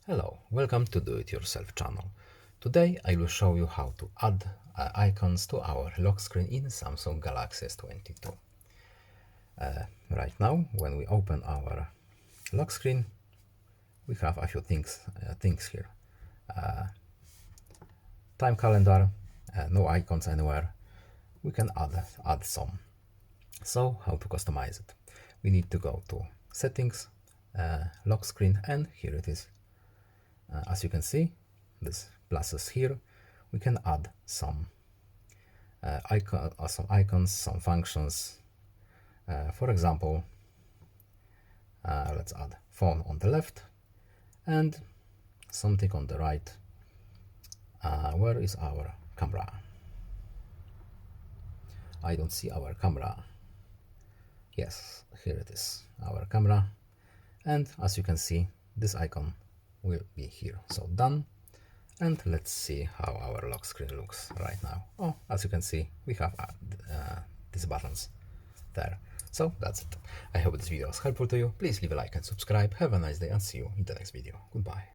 Hello, welcome to Do It Yourself channel. Today I will show you how to add icons to our lock screen in Samsung Galaxy S22. Right now, when we open our lock screen, we have a few things here. Time calendar, no icons anywhere. We can add some. So how to customize it? We need to go to settings, lock screen, and here it is. As you can see, this pluses here. We can add some icons, some functions. For example, let's add phone on the left and something on the right. Where is our camera? I don't see our camera. Yes, here it is, our camera. And as you can see, this icon will be here. So done. And let's see how our lock screen looks right now. Oh, as you can see, we have these buttons there. So that's it. I hope this video was helpful to you. Please leave a like and subscribe. Have a nice day and see you in the next video. Goodbye.